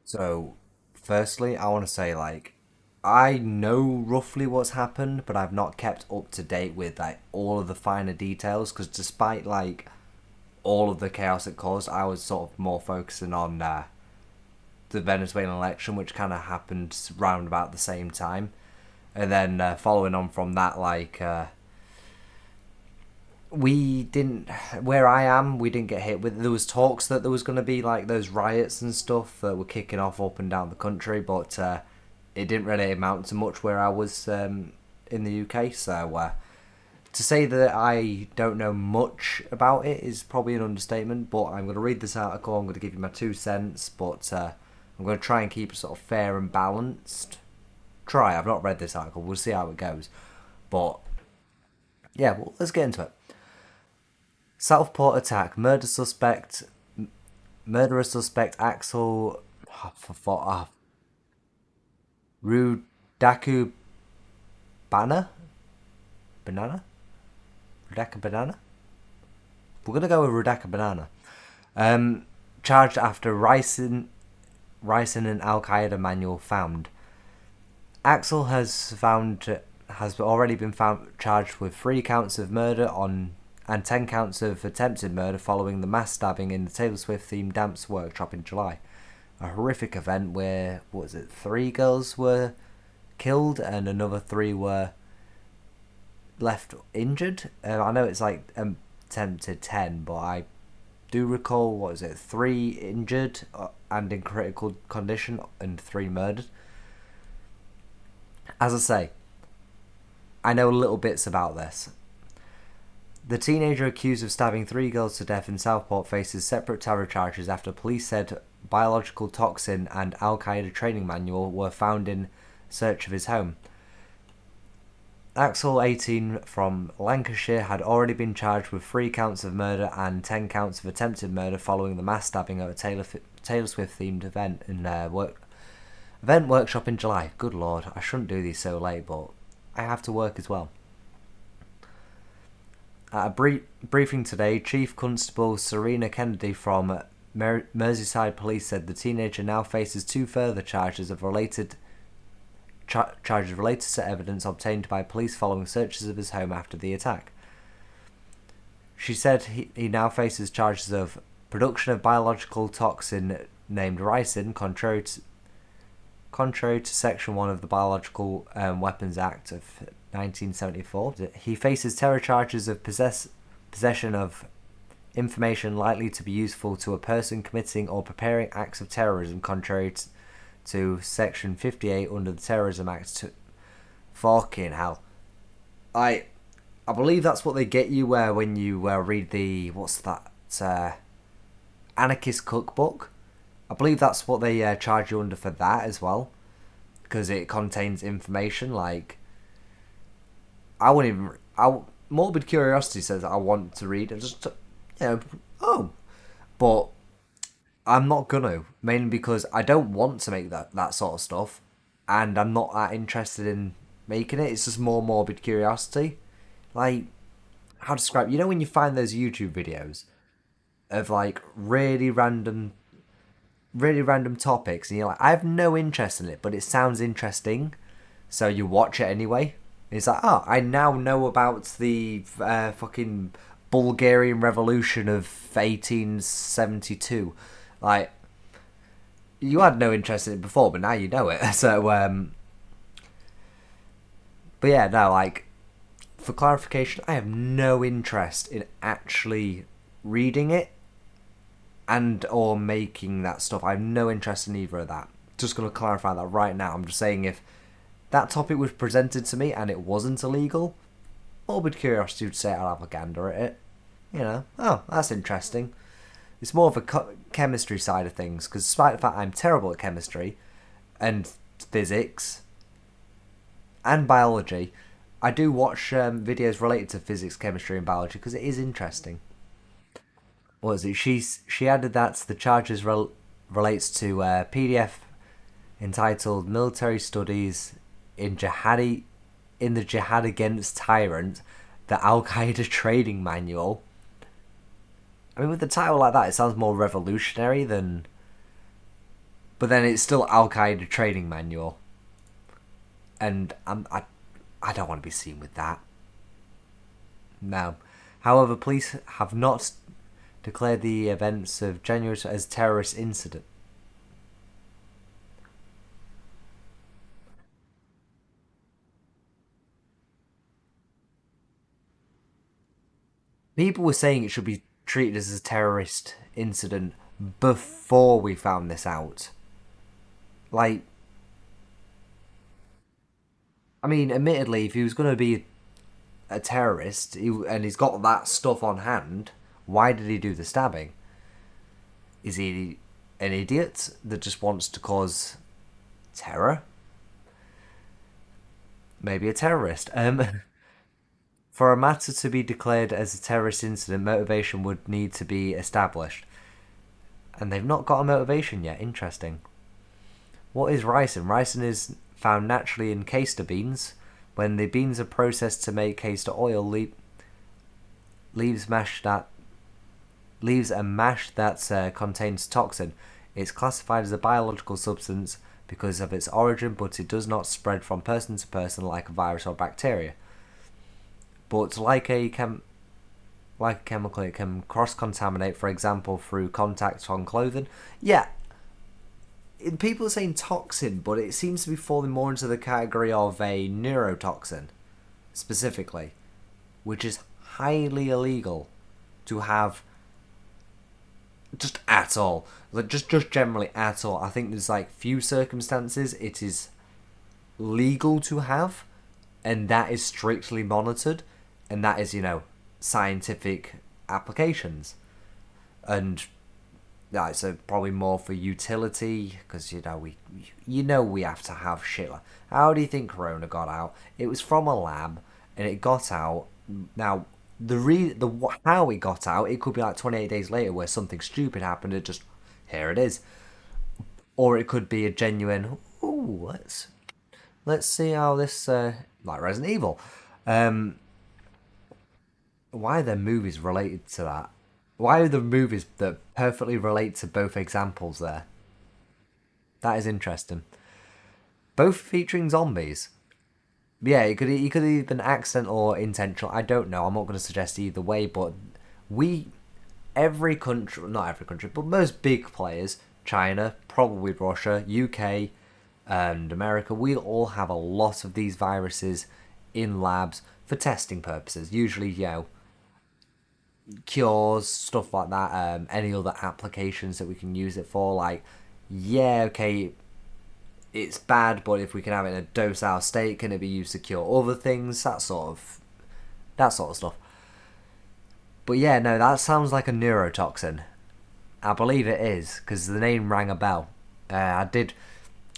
So, firstly, I want to say, I know roughly what's happened, but I've not kept up to date with, all of the finer details, because despite, all of the chaos it caused, I was sort of more focusing on the Venezuelan election, which kind of happened round about the same time. And then following on from that, we didn't, where I am, we didn't get hit with, there was talks that there was going to be like those riots and stuff that were kicking off up and down the country, but it didn't really amount to much where I was in the UK. So to say that I don't know much about it is probably an understatement, but I'm going to read this article, I'm going to give you my 2 cents, but I'm going to try and keep it sort of fair and balanced. I've not read this article, we'll see how it goes. But yeah, well, let's get into it. Southport attack. Murderer suspect Axel Rudaku Banana? Rudaka Banana? We're gonna go with Rudaka Banana. Charged after Ricin and Al Qaeda manual found. Axel has already been found charged with 3 counts of murder on and 10 counts of attempted murder following the mass stabbing in the Taylor Swift themed dance workshop in July. A horrific event where, 3 girls were killed and another 3 were left injured. I know it's like attempted 10, but I do recall, 3 injured and in critical condition and 3 murdered. As I say, I know little bits about this. The teenager accused of stabbing 3 girls to death in Southport faces separate terror charges after police said biological toxin and Al Qaeda training manual were found in search of his home. Axel, 18, from Lancashire, had already been charged with 3 counts of murder and 10 counts of attempted murder following the mass stabbing at a Taylor Swift themed event in event workshop in July. Good lord, I shouldn't do these so late, but I have to work as well. At a briefing today, Chief Constable Serena Kennedy from Merseyside Police said the teenager now faces 2 further charges related to evidence obtained by police following searches of his home after the attack. She said he now faces charges of production of biological toxin named ricin, contrary to Section 1 of the Biological Weapons Act of 1974. He faces terror charges of possession of information likely to be useful to a person committing or preparing acts of terrorism contrary to Section 58 under the Terrorism Act. Fucking hell. I believe that's what they get you when you read the, Anarchist Cookbook. I believe that's what they charge you under for that as well, because it contains information like I wouldn't even. Morbid curiosity says I want to read and just but I'm not gonna, mainly because I don't want to make that sort of stuff, and I'm not that interested in making it. It's just more morbid curiosity, like how to describe. You know when you find those YouTube videos of like really random topics, and you're like, I have no interest in it, but it sounds interesting, so you watch it anyway. And it's like, oh, I now know about the fucking Bulgarian Revolution of 1872. Like, you had no interest in it before, but now you know it. So, but yeah, no, like, for clarification, I have no interest in actually reading it and or making that stuff. I have no interest in either of that. Just going to clarify that right now. I'm just saying if that topic was presented to me and it wasn't illegal, morbid curiosity would say I'll have a gander at it. You know, oh, that's interesting. It's more of a chemistry side of things, because despite the fact I'm terrible at chemistry and physics and biology, I do watch videos related to physics, chemistry, and biology because it is interesting. What was it? She added that the charges relates to a PDF entitled "Military Studies in the Jihad Against Tyrant, the Al Qaeda Training Manual." I mean, with the title like that, it sounds more revolutionary than But then it's still Al Qaeda training manual, and I don't want to be seen with that. No. However, police have not declared the events of January as terrorist incident. People were saying it should be treated as a terrorist incident before we found this out. Like, I mean, admittedly, if he was going to be a terrorist and he's got that stuff on hand, why did he do the stabbing? Is he an idiot that just wants to cause terror? Maybe a terrorist. For a matter to be declared as a terrorist incident, motivation would need to be established. And they've not got a motivation yet. Interesting. What is ricin? Ricin is found naturally in castor beans. When the beans are processed to make castor oil, leaves mash that leaves a mash that contains toxin. It's classified as a biological substance because of its origin, but it does not spread from person to person like a virus or bacteria. But like a chemical, it can cross-contaminate, for example, through contact on clothing. Yeah, people are saying toxin, but it seems to be falling more into the category of a neurotoxin, specifically, which is highly illegal to have just at all. Like just generally at all. I think there's like few circumstances it is legal to have, and that is strictly monitored, and that is, scientific applications. And yeah, so probably more for utility, because we have to have shit. How do you think Corona got out? It was from a lab, and it got out. Now how it got out, it could be like 28 days later where something stupid happened. It just here it is, or it could be a genuine. Ooh, let's see how this like Resident Evil. Why are there movies related to that? Why are the movies that perfectly relate to both examples there? That is interesting. Both featuring zombies. Yeah, it could have been accidental or intentional. I don't know. I'm not going to suggest either way, but we, every country, not every country, but most big players, China, probably Russia, UK, and America, we all have a lot of these viruses in labs for testing purposes. Usually, cures, stuff like that, any other applications that we can use it for. Like, yeah, okay, it's bad, but if we can have it in a docile state, can it be used to cure other things? That sort of stuff. But yeah, no, that sounds like a neurotoxin. I believe it is, because the name rang a bell. I did.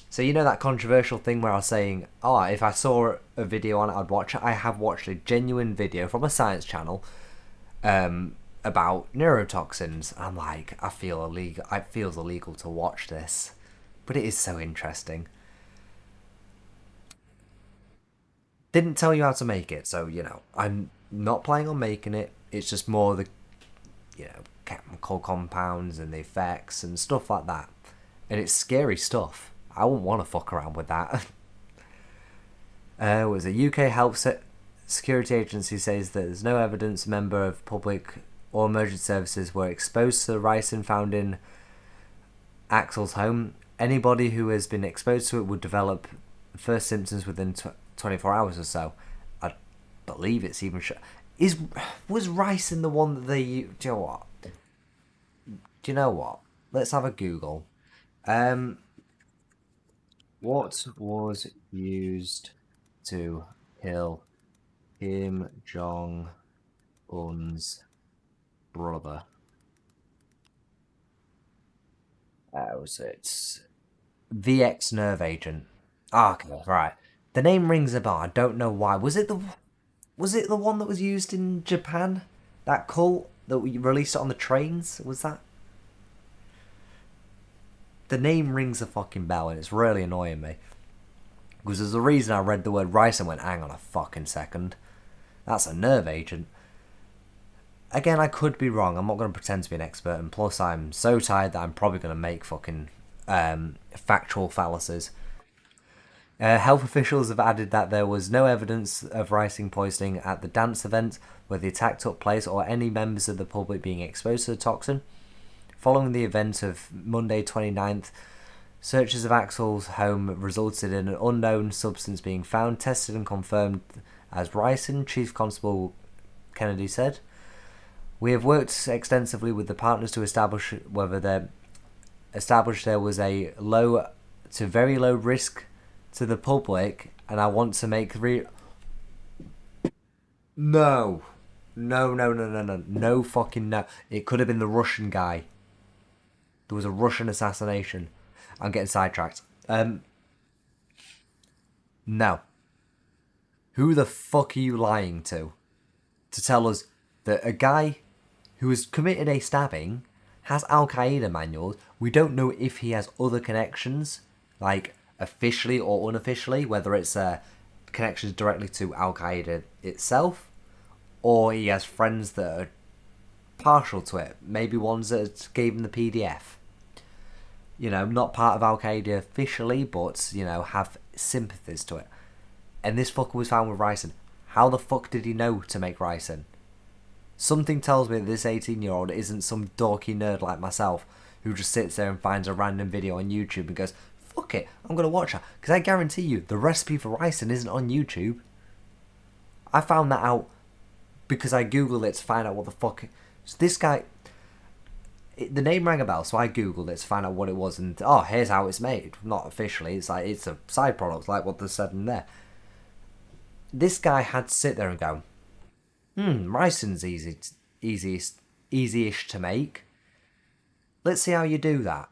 So that controversial thing where I was saying, oh, if I saw a video on it, I'd watch it. I have watched a genuine video from a science channel about neurotoxins. I'm like, I feel illegal. It feels illegal to watch this, but it is so interesting. Didn't tell you how to make it, so I'm not planning on making it. It's just more the chemical compounds and the effects and stuff like that, and it's scary stuff. I wouldn't want to fuck around with that. Was a UK security agency says that there's no evidence a member of public or emergency services were exposed to the ricin found in Axel's home. Anybody who has been exposed to it would develop first symptoms within 24 hours or so. I believe it's even was ricin the one that they do you know what? Do you know what? Let's have a Google. Um, what was used to kill Kim Jong Un's brother? Was it VX nerve agent? Okay, right. The name rings a bell. I don't know why. Was it the one that was used in Japan? That cult that we released it on the trains? Was that? The name rings a fucking bell, and it's really annoying me. Because there's a reason I read the word rice and went, hang on a fucking second. That's a nerve agent. Again, I could be wrong. I'm not going to pretend to be an expert, and plus I'm so tired that I'm probably going to make fucking factual fallacies. Health officials have added that there was no evidence of ricin poisoning at the dance event where the attack took place or any members of the public being exposed to the toxin. Following the event of Monday 29th, searches of Axel's home resulted in an unknown substance being found, tested and confirmed as ricin, Chief Constable Kennedy said. We have worked extensively with the partners to establish whether there was a low to very low risk to the public, and I want to make No. No fucking no. It could have been the Russian guy. There was a Russian assassination. I'm getting sidetracked. No. Who the fuck are you lying to? To tell us that a guy who has committed a stabbing has Al-Qaeda manuals. We don't know if he has other connections, like officially or unofficially, whether it's connections directly to Al-Qaeda itself, or he has friends that are partial to it. Maybe ones that gave him the PDF. You know, not part of Al-Qaeda officially, but, you know, have sympathies to it. And this fucker was found with ricin. How the fuck did he know to make ricin? Something tells me that this 18-year-old isn't some dorky nerd like myself who just sits there and finds a random video on YouTube and goes, fuck it, I'm going to watch her. Because I guarantee you, the recipe for ricin isn't on YouTube. I found that out because I googled it to find out what the fuck... So this guy... The name rang a bell, so I googled it to find out what it was, and oh, here's how it's made. Not officially, it's like it's a side product, like what they said in there. This guy had to sit there and go, ricin's easy-ish to make. Let's see how you do that.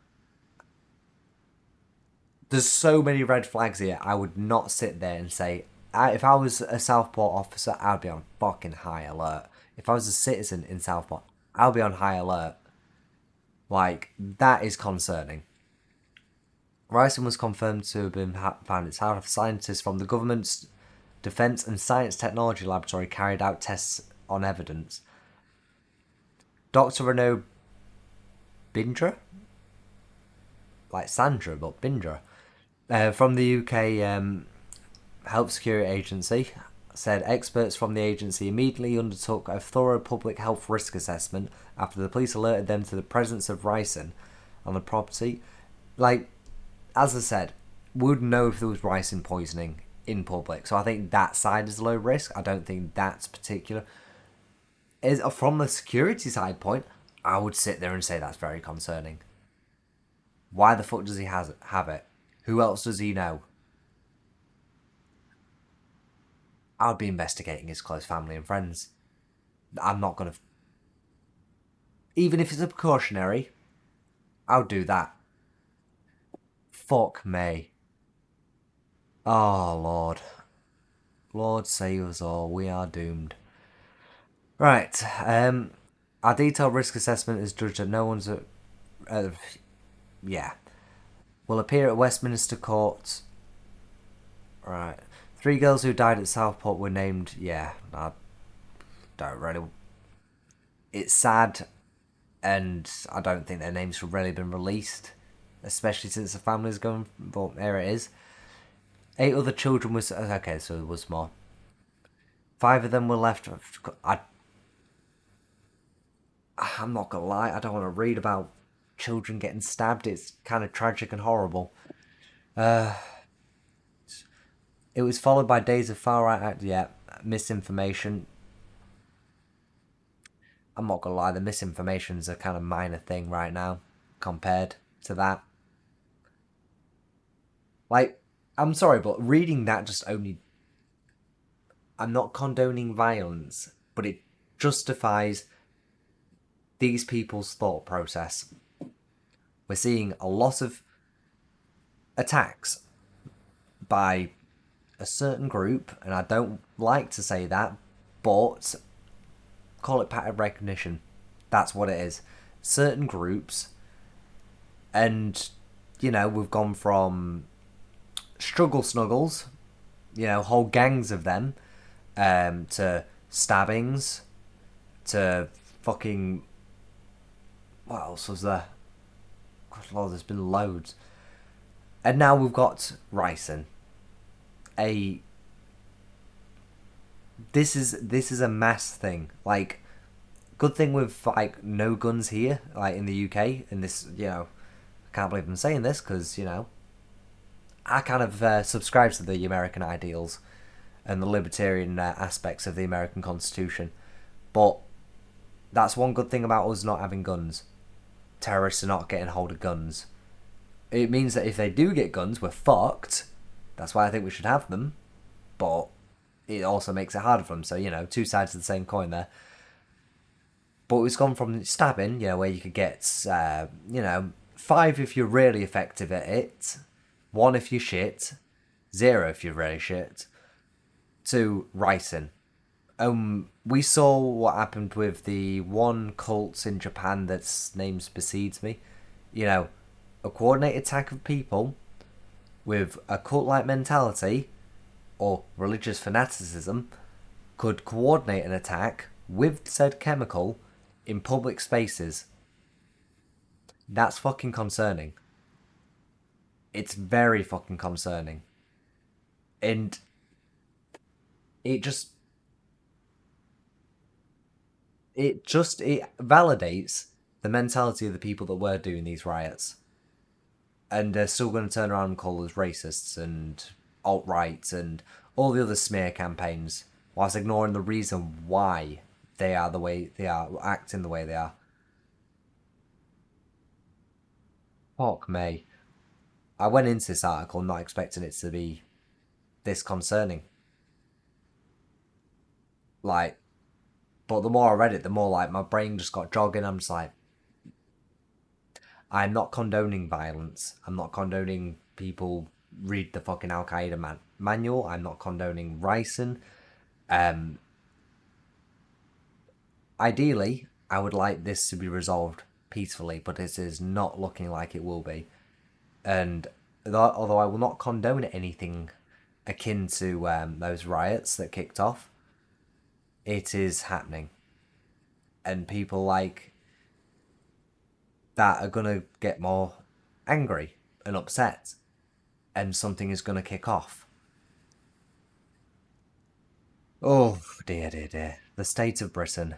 There's so many red flags here. I would not sit there and say, if I was a Southport officer, I'd be on fucking high alert. If I was a citizen in Southport, I'll be on high alert. Like, that is concerning. Ricin was confirmed to have been found in its house. Scientists from the government's Defence and Science Technology Laboratory carried out tests on evidence. Dr. Renaud Bindra? Like Sandra, but Bindra. From the UK Health Security Agency, said experts from the agency immediately undertook a thorough public health risk assessment after the police alerted them to the presence of ricin on the property. Like, as I said, we would know if there was ricin poisoning in public. So I think that side is low risk. I don't think that's particular. From the security side point, I would sit there and say that's very concerning. Why the fuck does he have it? Who else does he know? I would be investigating his close family and friends. I'm not going to... Even if it's a precautionary, I'll do that. Fuck me. Oh, Lord. Lord save us all. We are doomed. Right. Our detailed risk assessment is judged that no one's... yeah. Will appear at Westminster Court. Right. 3 girls who died at Southport were named... Yeah, I don't really... It's sad, and I don't think their names have really been released, especially since the family's going... But there it is. 8 other children was... Okay, so there was more. 5 of them were left... I'm not gonna lie, I don't want to read about children getting stabbed. It's kind of tragic and horrible. It was followed by days of far-right misinformation. I'm not gonna lie, the misinformation's a kind of minor thing right now compared to that. Like, I'm sorry, but reading that just only... I'm not condoning violence, but it justifies these people's thought process. We're seeing a lot of attacks by a certain group, and I don't like to say that, but call it pattern recognition. That's what it is. Certain groups, and, you know, we've gone from struggle snuggles, you know, whole gangs of them, to stabbings, to fucking... What else was there? God, Lord, there's been loads. And now we've got Ricin. A this is a mass thing. Like, good thing with like no guns here, like in the UK. And this, I can't believe I'm saying this because I kind of subscribe to the American ideals and the libertarian aspects of the American Constitution. But that's one good thing about us not having guns. Terrorists are not getting hold of guns. It means that if they do get guns, we're fucked. That's why I think we should have them. But it also makes it harder for them. So, two sides of the same coin there. But it's gone from stabbing, where you could get, 5 if you're really effective at it, 1 if you're shit, 0 if you're really shit, to ricin. We saw what happened with the one cult in Japan that's name precedes me. A coordinated attack of people with a cult-like mentality or religious fanaticism could coordinate an attack with said chemical in public spaces. That's fucking concerning. It's very fucking concerning. And it just it validates the mentality of the people that were doing these riots. And they're still going to turn around and call us racists and alt-right and all the other smear campaigns, whilst ignoring the reason why they are the way they are, acting the way they are. Fuck me. I went into this article not expecting it to be this concerning. Like, but the more I read it, the more like my brain just got jogging. I'm just like, I'm not condoning violence. I'm not condoning people read the fucking Al Qaeda manual. I'm not condoning ricin. Um, Ideally, I would like this to be resolved peacefully, but it is not looking like it will be. And although I will not condone anything akin to those riots that kicked off, it is happening. And people like that are going to get more angry and upset, and something is going to kick off. Oh, dear, dear, dear. The state of Britain.